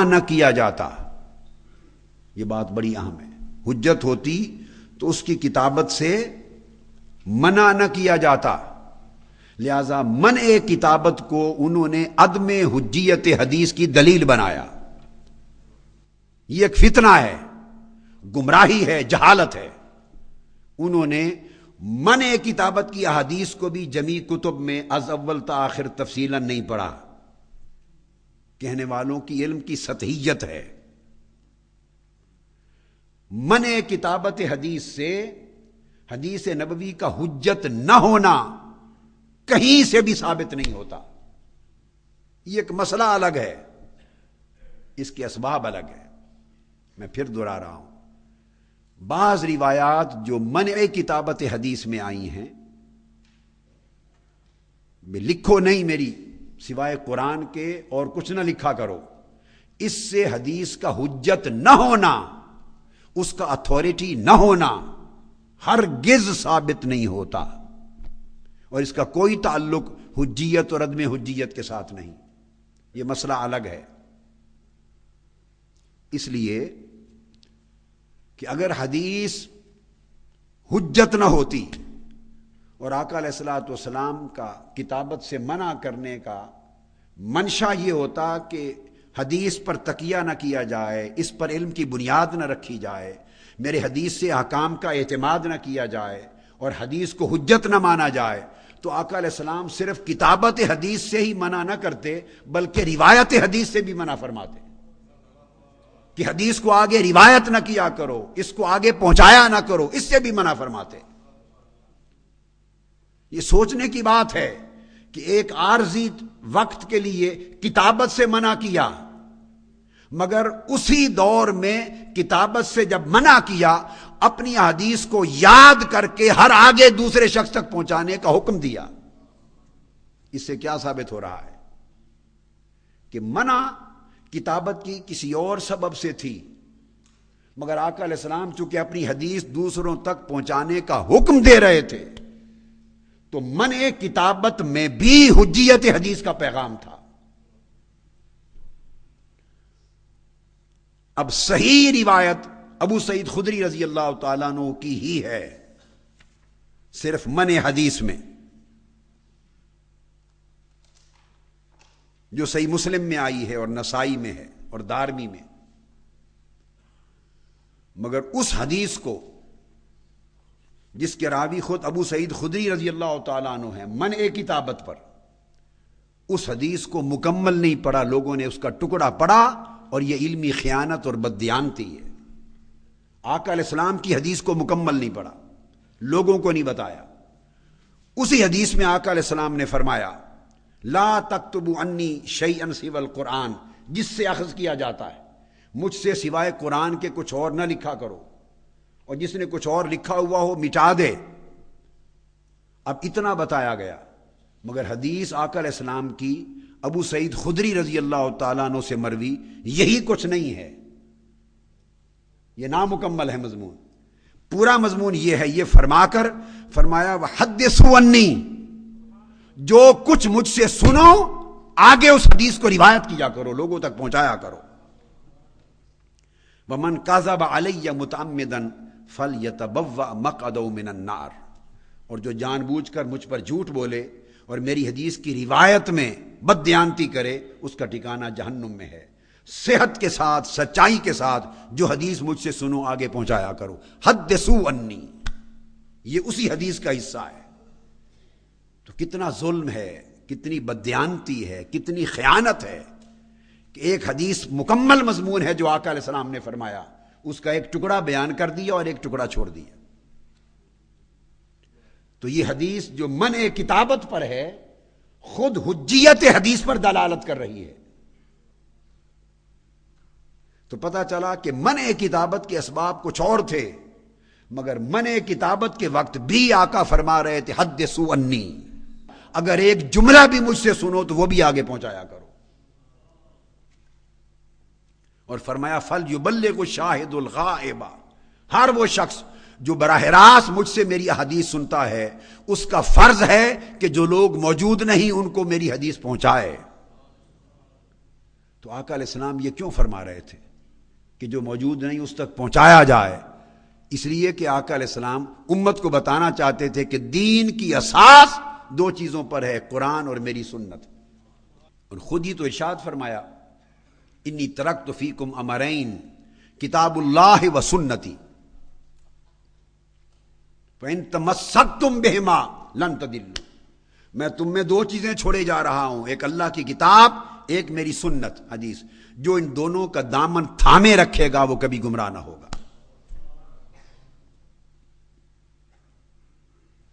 نہ کیا جاتا. یہ بات بڑی اہم ہے. حجت ہوتی تو اس کی کتابت سے منع نہ کیا جاتا. لہذا منع کتابت کو انہوں نے عدم حجیت حدیث کی دلیل بنایا. یہ ایک فتنہ ہے، گمراہی ہے، جہالت ہے. انہوں نے منع کتابت کی احادیث کو بھی جمیع کتب میں از اول تا آخر تفصیلا نہیں پڑھا. کہنے والوں کی علم کی سطحیت ہے. منع کتابت حدیث سے حدیث نبوی کا حجت نہ ہونا کہیں سے بھی ثابت نہیں ہوتا. یہ ایک مسئلہ الگ ہے، اس کے اسباب الگ ہے. میں پھر دہرا رہا ہوں، بعض روایات جو منع کتابت حدیث میں آئی ہیں، لکھو نہیں میری سوائے قرآن کے اور کچھ نہ لکھا کرو، اس سے حدیث کا حجت نہ ہونا، اس کا اتھارٹی نہ ہونا ہرگز ثابت نہیں ہوتا. اور اس کا کوئی تعلق حجیت اور عدم حجیت کے ساتھ نہیں. یہ مسئلہ الگ ہے. اس لیے کہ اگر حدیث حجت نہ ہوتی اور آقا علیہ الصلوۃ والسلام کا کتابت سے منع کرنے کا منشا یہ ہوتا کہ حدیث پر تکیہ نہ کیا جائے، اس پر علم کی بنیاد نہ رکھی جائے، میرے حدیث سے احکام کا اعتماد نہ کیا جائے اور حدیث کو حجت نہ مانا جائے، تو آقا علیہ السلام صرف کتابت حدیث سے ہی منع نہ کرتے بلکہ روایت حدیث سے بھی منع فرماتے کہ حدیث کو آگے روایت نہ کیا کرو، اس کو آگے پہنچایا نہ کرو، اس سے بھی منع فرماتے. یہ سوچنے کی بات ہے کہ ایک عارضی وقت کے لیے کتابت سے منع کیا، مگر اسی دور میں کتابت سے جب منع کیا اپنی حدیث کو یاد کر کے ہر آگے دوسرے شخص تک پہنچانے کا حکم دیا. اس سے کیا ثابت ہو رہا ہے کہ منع کتابت کی کسی اور سبب سے تھی، مگر آقا علیہ السلام چونکہ اپنی حدیث دوسروں تک پہنچانے کا حکم دے رہے تھے تو منع کتابت میں بھی حجیت حدیث کا پیغام تھا. اب صحیح روایت ابو سعید خدری رضی اللہ تعالیٰ عنہ کی ہی ہے صرف منع حدیث میں، جو صحیح مسلم میں آئی ہے اور نسائی میں ہے اور دارمی میں. مگر اس حدیث کو جس کے راوی خود ابو سعید خدری رضی اللہ تعالیٰ عنہ ہیں منع کتابت پر، اس حدیث کو مکمل نہیں پڑھا، لوگوں نے اس کا ٹکڑا پڑھا اور یہ علمی خیانت اور بددیانتی ہے. آقا علیہ السلام کی حدیث کو مکمل نہیں پڑھا، لوگوں کو نہیں بتایا. اسی حدیث میں آقا علیہ السلام نے فرمایا لا تکتبوا انی شیئا سوى القرآن، جس سے اخذ کیا جاتا ہے مجھ سے سوائے قرآن کے کچھ اور نہ لکھا کرو، اور جس نے کچھ اور لکھا ہوا ہو مٹا دے. اب اتنا بتایا گیا، مگر حدیث آقا علیہ السلام کی ابو سعید خدری رضی اللہ تعالیٰ عنہ سے مروی یہی کچھ نہیں ہے. یہ نامکمل ہے مضمون. پورا مضمون یہ ہے، یہ فرما کر فرمایا وحدثوا عنی، جو کچھ مجھ سے سنو آگے اس حدیث کو روایت کیا کرو، لوگوں تک پہنچایا کرو. ومن کذب علی متعمدا فلیتبوأ مقعدہ من النار، اور جو جان بوجھ کر مجھ پر جھوٹ بولے اور میری حدیث کی روایت میں بددیانتی کرے اس کا ٹھکانہ جہنم میں ہے. صحت کے ساتھ سچائی کے ساتھ جو حدیث مجھ سے سنو آگے پہنچایا کرو. حدثوا عنی، یہ اسی حدیث کا حصہ ہے. تو کتنا ظلم ہے، کتنی بددیانتی ہے، کتنی خیانت ہے کہ ایک حدیث مکمل مضمون ہے جو آقا علیہ السلام نے فرمایا، اس کا ایک ٹکڑا بیان کر دیا اور ایک ٹکڑا چھوڑ دیا. تو یہ حدیث جو منع کتابت پر ہے خود حجیت حدیث پر دلالت کر رہی ہے. تو پتہ چلا کہ منع کتابت کے اسباب کچھ اور تھے، مگر منع کتابت کے وقت بھی آقا فرما رہے تھے حدثوا عنی، اگر ایک جملہ بھی مجھ سے سنو تو وہ بھی آگے پہنچایا کرو. اور فرمایا فَلْيُبَلِّغُ الشَّاهِدُ الْغَائِبَ، ہر وہ شخص جو براہ راست مجھ سے میری حدیث سنتا ہے اس کا فرض ہے کہ جو لوگ موجود نہیں ان کو میری حدیث پہنچائے. تو آقا علیہ السلام یہ کیوں فرما رہے تھے کہ جو موجود نہیں اس تک پہنچایا جائے؟ اس لیے کہ آقا علیہ السلام امت کو بتانا چاہتے تھے کہ دین کی اساس دو چیزوں پر ہے، قرآن اور میری سنت۔ اور خود ہی تو ارشاد فرمایا، انی ترکت فیکم امرین کتاب اللہ و سنتی فإن تمسکتم بہما لن تضلوا۔ میں تم میں دو چیزیں چھوڑے جا رہا ہوں، ایک اللہ کی کتاب، ایک میری سنت حدیث۔ جو ان دونوں کا دامن تھامے رکھے گا وہ کبھی گمراہ نہ ہوگا۔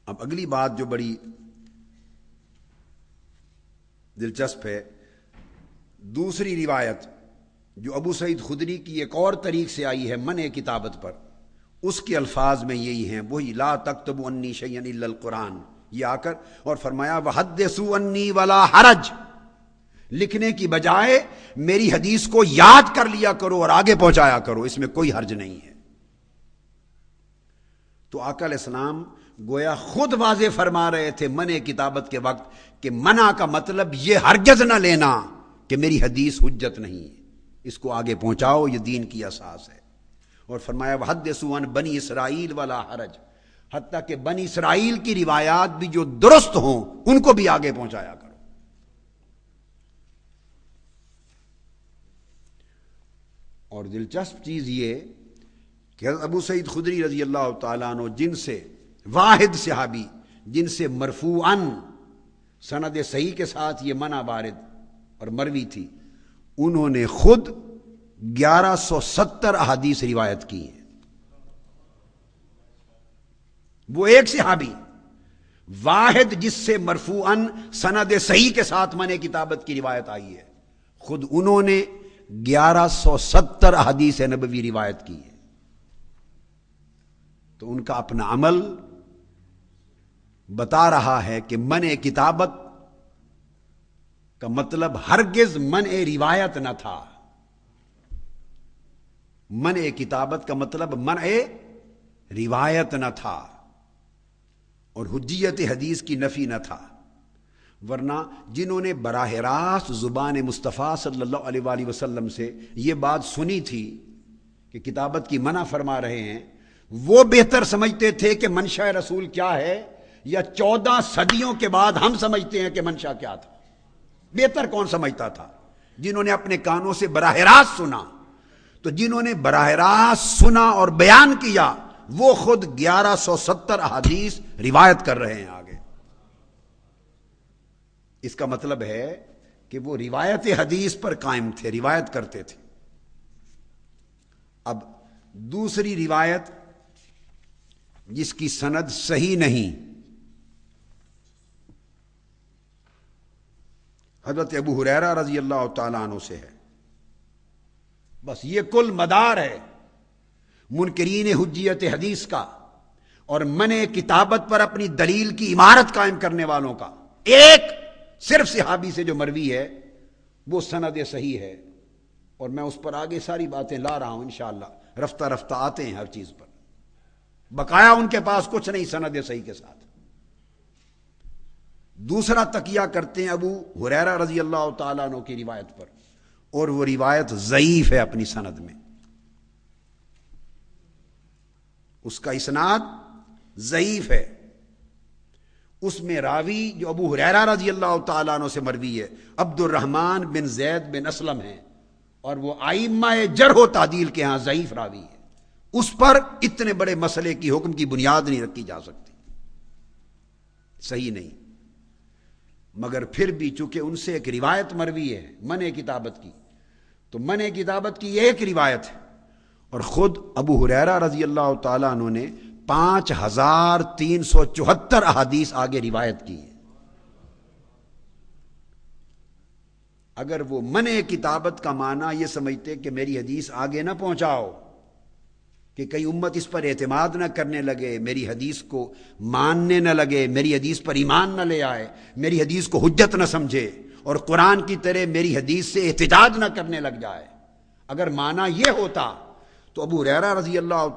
اب اگلی بات جو بڑی دلچسپ ہے، دوسری روایت جو ابو سعید خدری کی ایک اور طریق سے آئی ہے منع کتابت پر، اس کے الفاظ میں یہی ہیں، وہی لا تکتبوا انی شیئا الا القرآن، یہ آ کر اور فرمایا وحدثوا انی ولا حرج، لکھنے کی بجائے میری حدیث کو یاد کر لیا کرو اور آگے پہنچایا کرو، اس میں کوئی حرج نہیں ہے۔ تو آقا علیہ السلام گویا خود واضح فرما رہے تھے منع کتابت کے وقت کہ منع کا مطلب یہ ہرگز نہ لینا کہ میری حدیث حجت نہیں ہے، اس کو آگے پہنچاؤ، یہ دین کی اساس ہے۔ اور فرمایا وحدثوا عن بنی اسرائیل ولا حرج، حتیٰ کہ بنی اسرائیل کی روایات بھی جو درست ہوں ان کو بھی آگے پہنچایا کرو۔ اور دلچسپ چیز یہ کہ حضرت ابو سعید خدری رضی اللہ تعالیٰ عنہ، جن سے واحد صحابی جن سے مرفوعاً سند صحیح کے ساتھ یہ منع وارد اور مروی تھی، انہوں نے خود 1170 احادیث روایت کی ہیں۔ وہ ایک صحابی واحد جس سے مرفوعاً سند صحیح کے ساتھ منع کتابت کی روایت آئی ہے، خود انہوں نے 1170 احادیث نبوی روایت کی ہے۔ تو ان کا اپنا عمل بتا رہا ہے کہ منع کتابت کا مطلب ہرگز منع روایت نہ تھا، منع کتابت کا مطلب منع روایت نہ تھا اور حجیت حدیث کی نفی نہ تھا۔ ورنہ جنہوں نے براہ راست زبان مصطفیٰ صلی اللہ علیہ وآلہ وسلم سے یہ بات سنی تھی کہ کتابت کی منع فرما رہے ہیں، وہ بہتر سمجھتے تھے کہ منشا رسول کیا ہے، یا 14 صدیوں کے بعد ہم سمجھتے ہیں کہ منشا کیا تھا۔ بہتر کون سمجھتا تھا؟ جنہوں نے اپنے کانوں سے براہ راست سنا۔ تو جنہوں نے براہ راست سنا اور بیان کیا وہ خود 1170 احادیث روایت کر رہے ہیں آگے۔ اس کا مطلب ہے کہ وہ روایت حدیث پر قائم تھے، روایت کرتے تھے۔ اب دوسری روایت جس کی سند صحیح نہیں، حضرت ابو ہریرہ رضی اللہ تعالیٰ عنہ سے ہے۔ بس یہ کل مدار ہے منکرین حجیت حدیث کا اور منع کتابت پر اپنی دلیل کی عمارت قائم کرنے والوں کا۔ ایک صرف صحابی سے جو مروی ہے وہ سند صحیح ہے، اور میں اس پر آگے ساری باتیں لا رہا ہوں انشاءاللہ، رفتہ رفتہ آتے ہیں ہر چیز پر۔ بقایا ان کے پاس کچھ نہیں سند صحیح کے ساتھ۔ دوسرا تکیہ کرتے ہیں ابو ہریرہ رضی اللہ تعالیٰ عنہ کی روایت پر، اور وہ روایت ضعیف ہے اپنی سند میں، اس کا اسناد ضعیف ہے۔ اس میں راوی جو ابو ہریرہ رضی اللہ تعالیٰ عنہ سے مروی ہے عبد الرحمن بن زید بن اسلم ہے، اور وہ ائمہ جرح و تعدیل کے ہاں ضعیف راوی ہے۔ اس پر اتنے بڑے مسئلے کی حکم کی بنیاد نہیں رکھی جا سکتی، صحیح نہیں۔ مگر پھر بھی چونکہ ان سے ایک روایت مروی ہے منع کتابت کی، تو منع کتابت کی ایک روایت ہے، اور خود ابو ہریرہ رضی اللہ تعالیٰ عنہ نے 5374 احادیث آگے روایت کی ہے۔ اگر وہ منع کتابت کا معنی یہ سمجھتے کہ میری حدیث آگے نہ پہنچاؤ، کہ کئی امت اس پر اعتماد نہ کرنے لگے، میری حدیث کو ماننے نہ لگے، میری حدیث پر ایمان نہ لے آئے، میری حدیث کو حجت نہ سمجھے، اور قرآن کی طرح میری حدیث سے احتجاج نہ کرنے لگ جائے، اگر معنی یہ ہوتا تو ابو ہریرہ رضی اللہ